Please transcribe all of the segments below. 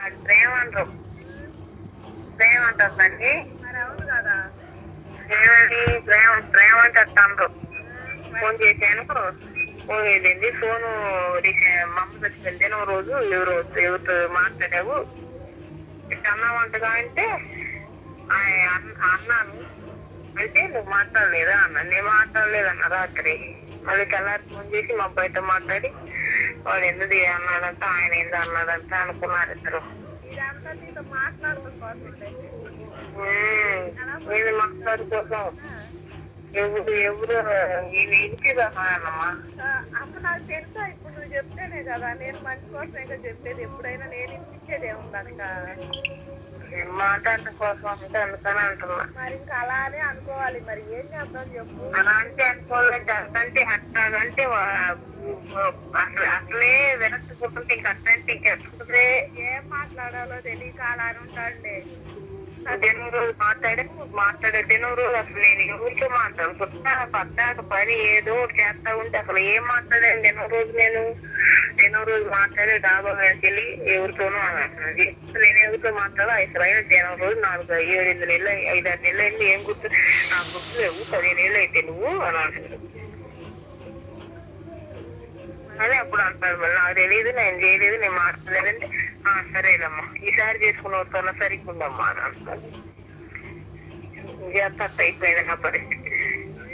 అది ప్రేమ అంటారు. ప్రేమ అంటుందండి. మరి అవును కదా. ఏమని ప్రేమ ప్రేమ అంటే అంటారు. ఫోన్ చేశాను, ఫోన్ వెళ్ళింది. ఫోను మా అమ్మ చచ్చిపోయింది రోజు ఎవరితో మాట్లాడావు ఇట్లా అన్నావంటగా అంటే అన్నాను. అంటే నువ్వు మాట్లాడలేదా అన్న. నేను మాట్లాడలేదన్న రాత్రి. మళ్ళీ తెల్లారి ఫోన్ చేసి మా అబ్బాయితో మాట్లాడి వాడు ఎందుకు అన్నాడంట, ఆయన ఏందో అన్నాడంట అనుకున్నారు ఇద్దరు. ఇదంతా నీతో మాట్లాడడం కోసం నేను మాట్లాడు కోసం ఎవరు ఇంటికి రానమ్మా. అప్పుడు నాకు తెలుసా, ఇప్పుడు నువ్వు చెప్తేనే కదా. నేను మంచి కోసమే చెప్పేది. ఎప్పుడైనా నేను ఇప్పించేది ఏముంది అక్క. మాట్లాడటం కోసం అంటే అందుకని అంటున్నా. మరి ఇంకా అలానే అనుకోవాలి. మరి ఏం చేద్దాం చెప్పు. అలా అంటే అనుకోవాలంటే అంటే అట్లాగంటే అసలే వెనక్కి కూర్చుంటే ఇంక అట్లంటే ఇంకెట్లుంటుంది. ఏం మాట్లాడాలో తెలియక అలా అని ఉంటాడులే. దినం రోజు మాట్లాడే దినం రోజు అసలు నేను ఎవరితో మాట్లాడు పద్దాక పని ఏదో చేస్తా ఉంటే అసలు ఏం మాట్లాడాను దినం రోజు మాట్లాడే డాబా వెళ్ళి ఎవరితోనూ అన్నది. నేను ఎవరితో మాట్లాడా అసలు అయినా దినం రోజు 4-7 నెలలు 5-6 నెలలు అయింది. ఏం గుర్తు నాకు గుర్తు లేవు. 10 ఏళ్ళు అయితే నువ్వు అని అంటాడు. అదే అప్పుడు అంటాడు. మళ్ళీ నాకు తెలియదు, నేను చేయలేదు, నేను మాట్లాడలేదంటే సరేనమ్మా ఈసారి చేసుకున్న వస్తున్నా సరిగ్గుందమ్మా అని అంటాడు. తత్త అయిపోయింది నా పరిస్థితి.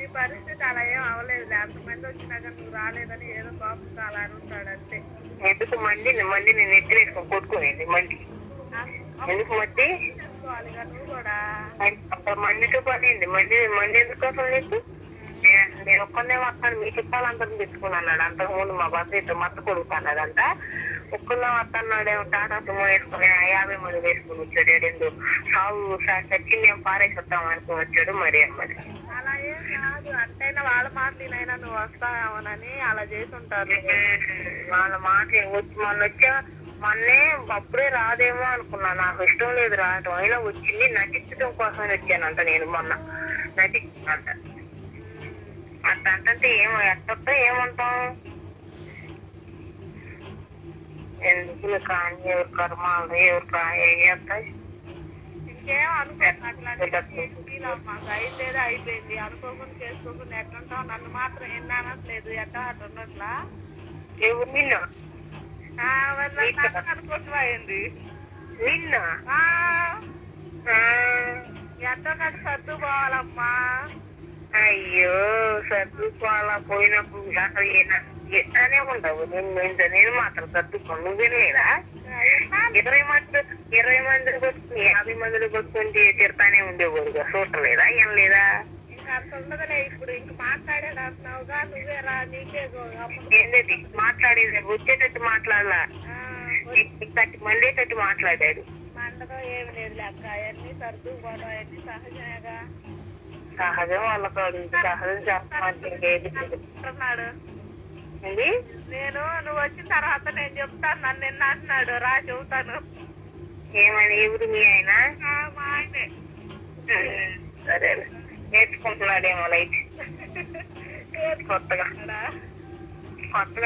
ఈ పరిస్థితి అలా ఏం అవ్వలేదు. అంతమంది వచ్చినాక నువ్వు రాలేదని ఏదో కోపంతో అలా అని ఉంటాడు అంతే. ఎందుకు మండి నేను నెత్తి వేసుకొని కొట్టుకునేది మండి. ఎందుకు మండి చేసుకోవాలి కదా నువ్వు కూడా. మండితో పని మండి ఎందుకు అసలు నీకు? నేను ఒక్కనే వస్తాను మీ చుట్టాలందరినీ తెచ్చుకున్నాడు. అంతకుముందు మా బస్సు ఇట్లా మత్తు కొడుకున్నాడంట. ఒక్కనే వస్తున్నాడేమో టాటా సుమో వేసుకుని 50 మంది వేసుకుని వచ్చాడు. ఏడెందు సాగు చచ్చి మేము పారేసొద్దాం అనుకుని వచ్చాడు. మరి అమ్మది అలా ఏం కాదు. అంతైనా వాళ్ళ మాటలైనా నువ్వు వస్తావేమోనని అలా చేసి ఉంటారు. వాళ్ళ మాట వచ్చి మొన్నే అప్పుడే రాదేమో అనుకున్నా. నాకు ఇష్టం లేదు రావటం. అయినా వచ్చింది. నటించడం కోసమే వచ్చానంట. నేను మొన్న నటించానంట. అట్లంటే ఎట్టొస్తా ఏమంటాం. ఎందుకు కానీ ఎవరి కర్మాలు ఏం చేస్తాయి. ఇంకేం అనుకోకు. అట్లా మాకు అయిపోయేది అయిపోయింది. అనుకోకుండా చేసుకోకుండా ఎట్లుంటావు. నన్ను మాత్రం ఎన్ని అనట్లేదు. ఎట్లా అట్లా ఉన్నట్లా ఎవరు నిన్న అనుకుంటున్నాయింది. నిన్న ఎంతో కంటే సర్దుకోవాలమ్మా. అయ్యో సర్దుకోవాలా పోయినప్పుడు అసలు ఎట్లానే ఉండవు. నేను మాత్రం సర్దుకోను. నువ్వేం లేదా 20 మందిని కొట్టుకుని 50 మందిని కొట్టుకుంటే తిడతానే ఉండేవాడుగా. చూడలేదా ఏం లేదా? ఇంకా అంత ఉండదులే. ఇప్పుడు ఇంక మాట్లాడేది అంటున్నావుగా. నువ్వేరా నీకే ఏంటది మాట్లాడేది? వచ్చేటట్టు మాట్లాడలా, మండేటట్టు మాట్లాడాడు. మండదో ఏమి లేదు లెక్క. అవన్నీ సర్దుకోవడం అవన్నీ సహజమేగా. సహజం వాళ్ళకు సహజం చేస్తున్నాడు. నేను నువ్వు వచ్చిన తర్వాత నేను చెప్తాను. నన్ను నిన్న అంటున్నాడు. రా చెబుతాను. ఏమని? ఎవరు మీ ఆయన? మా ఆయనే. సరే నేర్చుకుంటున్నాడేమో అయితే. కొత్తగా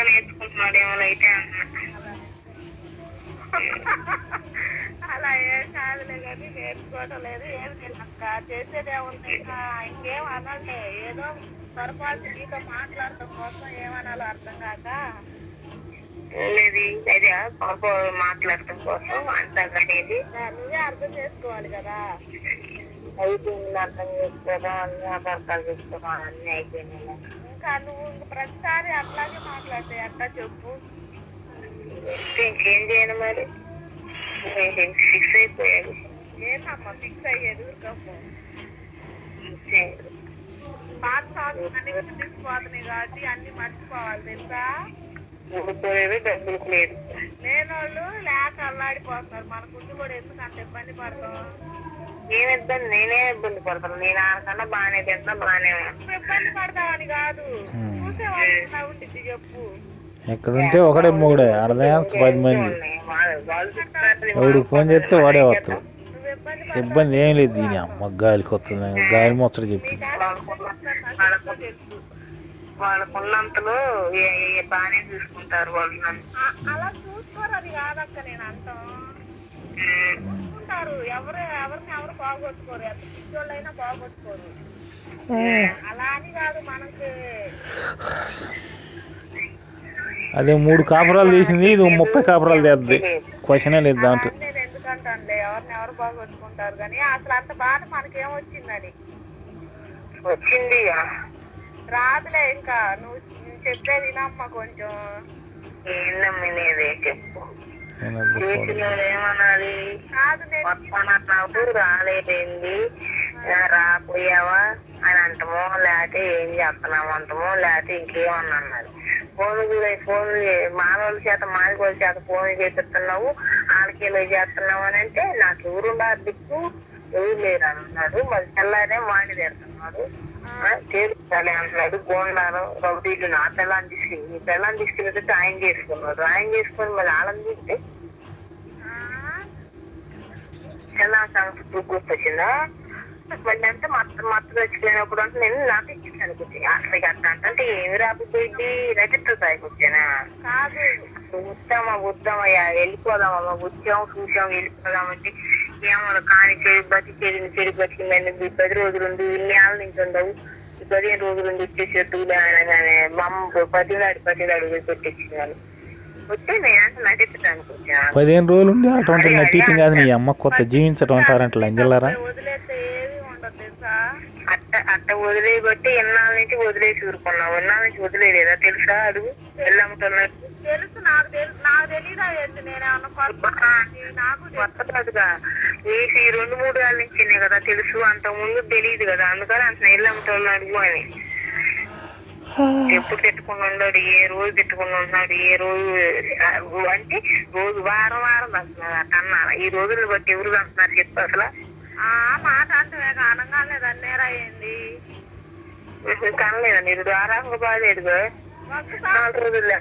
నేర్చుకుంటున్నాడేమో అయితే అన్నా. అలా ఏం కాదులే కానీ నేర్చుకోవడం లేదు ఏమి లేదు అక్క. చేసేదేముంది. ఇంకేం అనాలే. ఏదో పొరపాటు నీతో మాట్లాడటం కోసం ఏమనాలో అర్థం కాక అదే మాట్లాడటం కోసం అంతనేది నువ్వే అర్థం చేసుకోవాలి కదా. అయిపోయింది. అర్థం చేసుకోవడం అన్ని అర్థాలు చేసుకోవడం అన్ని అయిపోయినాయి. ఇంకా నువ్వు ప్రతిసారి అట్లాగే మాట్లాడితే అట్లా చెప్పు. ఇంకేం చేయను మరి. ఫిక్స్ అయిపోయాడు. ఏంటమ్మా ఫిక్స్ అయ్యేది? ఊరికమ్మ పాత సాగులు అన్ని తీసుకుపోతున్నాయి కాబట్టి అన్ని మర్చిపోవాలి తెలుసా. డబ్బులకు లేదు. లేనోళ్ళు లేక అల్లాడిపోతున్నారు. మన గుండు కూడా ఎందుకు అంత ఇబ్బంది పడతాం? నేనే ఇబ్బంది పడతాను. నేను ఆడకన్నా బాగానే తింటా, బాగానే ఇబ్బంది పడతావని కాదు. చూసేవాళ్ళు ఉండిద్ది చెప్పు. ఎక్కడుంటే ఒకడే మొగుడే. అర్థం 10 మంది ఎవరికి ఫోన్ చేస్తే వాడే వస్తారు. ఇబ్బంది ఏం లేదు. దీని అమ్మ గాలికి వస్తుంది. గాలి మొచ్చడు చెప్పి వాళ్ళకున్నంతలో బాగానే చూసుకుంటారు వాళ్ళు. అలా చూసుకోరు. అది కాదక్క నేను అంటాం. ఎవరు బాగొట్టుకోరు, ఎంత పిచ్చోళ్ళైనా బాగొట్టుకోరు. అలా అని కాదు మనకి. అదే 3 కాపురాలు తీసింది, ఇది 30 కాపురాలు తీద్ది. క్వశ్చనే లేదు దాంట్లో. నేను ఎందుకంటే ఎవరు బాగొట్టుకుంటారు కానీ అసలు అంత బాధ మనకేమొచ్చిందని. వచ్చింది రాదులే ఇంకా. నువ్వు చెప్పేది వినమ్మా కొంచెం. ఏందమ్మ నేనే చెప్పు. ఏమనాలి? నాకు రాలేదేంది, రాపోయావా అని అంటామో, లేకపోతే ఏం చేస్తున్నాము అంటామో, లేకపోతే ఇంకేమన్నా అన్నది. ఫోన్లు మానవుల చేత మాదిగోళ్ళ చేత ఫోన్లు చేపిస్తున్నావు, ఆడకేలో చేస్తున్నావు అని అంటే నాకు ఎవరున్నారు దిక్కు, ఎవరు లేరు అన్నాడు. మరి తెల్లారే వాణి తిడుతున్నాడు, తేలుతాలి అంటున్నాడు. గోండాలు రౌడీలు నా పిల్లని తీసుకెళ్ళి నీ పిల్లని తీసుకెళ్తే ఆయన చేసుకున్నాడు. ఆయన చేసుకుని మరి ఆళ్ళని చూస్తే ఎలా సంగతి గుర్తొచ్చిందా? మళ్ళీ అంటే మత్తు వచ్చిపోయినప్పుడు అంటే నేను నాకు ఇచ్చేసాను కూర్చొని అసలు అట్లా అంటే ఏమి రాకపోయింది, రజిస్టర్ స్థాయికి వచ్చానా? వద్దామయ్యా వెళ్ళిపోదామమ్మా, వచ్చాము చూసాము వెళ్ళిపోదామంటే ఏమో కానీ చెడు బతికిందండి. 10 రోజులు ఉండి ఇన్ని ఏళ్ళ నుంచి ఉండవు, 15 రోజులు ఉండి ఇచ్చేసేట్టు అనగానే మా అమ్మ పతిలాడి పెట్టించినాను. వచ్చి నేను నటించడానికి వచ్చాను. 15 రోజులు ఉండి అటువంటి నటించడం కాదు, నీ అమ్మ కొత్త జీవించడం అంటారంట లంజలారా. అట్ట వదిలేయబట్టి ఎన్నాళ్ళ నుంచి వదిలేసి ఊరుకున్నావు, ఎన్నాళ్ళ నుంచి వదిలేదా తెలుసా? అడుగు వెళ్ళమ్ముతున్నాడు. తెలుసు, నాకు తెలీదా? కొత్త కాదుగా, వేసి 2-3 ఏళ్ళ నుంచి కదా తెలుసు, అంత ముందు తెలియదు కదా. అందుకని అంత వెళ్ళమ్ముతాడు అడుగు అని. ఎప్పుడు తిట్టుకుని ఉన్నాడు, ఏ రోజు తిట్టుకుని ఉన్నాడు, ఏ రోజు అంటే రోజు వారం అంటున్నారు. ఈ రోజులు బట్టి ఎవరు అంటున్నారు చెప్పు అసలు? మాట అంటే అనగాలేదు అన్నేరా అయ్యింది కనలేదా మీరు? ఆరాంగ బాగాలేదుగా 4 రోజుల్లో.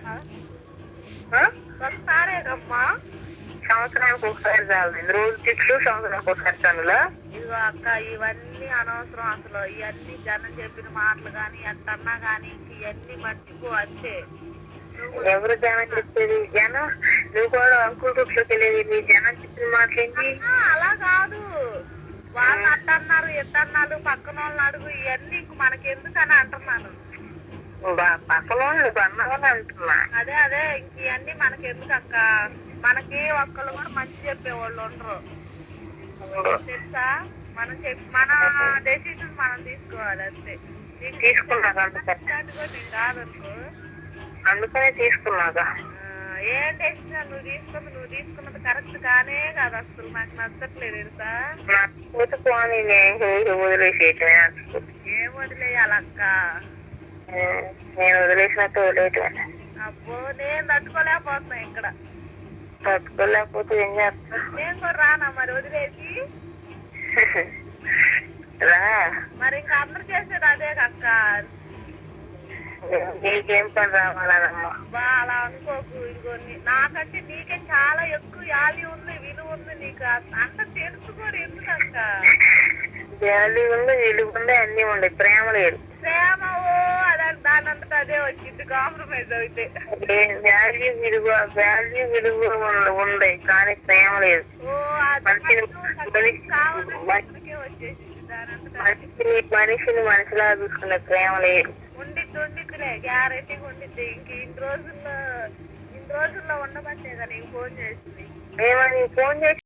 వస్తారేనమ్మా, సంవత్సరానికి ఒకసారి చాలండి. రోజు తిట్లు సంవత్సరానికి ఒకసారి తనులా. ఇదిగో అక్క, ఇవన్నీ అనవసరం అసలు. ఇవన్నీ జనం చెప్పిన మాటలు కానీ ఎంతన్నా కానీ ఇవన్నీ మర్చిపో అంతే. ఎవరు జనం చెప్పేది? జనం నువ్వు కూడా అంకుల్ గ్రూప్లోకి వెళ్ళేది, నీ జనం చెప్పిన మాటలేంటి? అలా కాదు, వాళ్ళు అట్టన్నారు ఎట్టన్నారు, పక్కన వాళ్ళని అడుగు, ఇవన్నీ మనకెందుకని అంటున్నాను. పక్కన వాళ్ళు అన్నావని అంటున్నా. అదే ఇంక ఇవన్నీ మనకెందుకు అక్క? మనకి ఒక్కళ్ళు కూడా మంచి చెప్పేవాళ్ళు ఉండరు తెలుసా. మన డెసిషన్ మనం తీసుకోవాలి అంతే. తీసుకున్నాక నేను కాదనుకో, అందుకనే తీసుకున్నాక. ఏం డెసిషన్ నువ్వు తీసుకున్నది కరెక్ట్ కానే కాదు, అసలు నాకు నచ్చట్లేదు తెలుసా. ఏం వదిలేయాలక్క? నేను వదిలేసినట్టు వదిలేయటం. అబ్బో, నేను తట్టుకోలేకపోతున్నా ఇక్కడ. తట్టుకోలేకపోతే ఏం చేస్తా? నేను కూడా రానా మరి వదిలేసి? రా మరి ఇంకా అందరు చేసేది అదే అక్క. నీకేం పని రావాలమ్మా? అలా అనుకోకు. ఇంకో నాకంటే నీకే చాలా ఎక్కువ వాల్యూ ఉంది, విలువ ఉంది నీకు. అంత తెలుసుకోరు ఎందుకక్క? వాల్యూ ఉంది, విలువ ఉంది, అన్ని ఉండే, ప్రేమ లేదు. ప్రేమ దానంతట అదే వచ్చింది, కాంప్రమైజ్ అయితే. వాల్యూ విలువ ఉండే కానీ ప్రేమ లేదు. మనిషిని మనిషిలా చూసుకునే ప్రేమ లేదు. ఉండిద్దిలే, గ్యారెంటీగా ఉండిద్ది. ఇంక ఇన్ని రోజుల్లో ఉండబట్టే కదా నీకు ఫోన్ చేసింది. ఫోన్ చేసి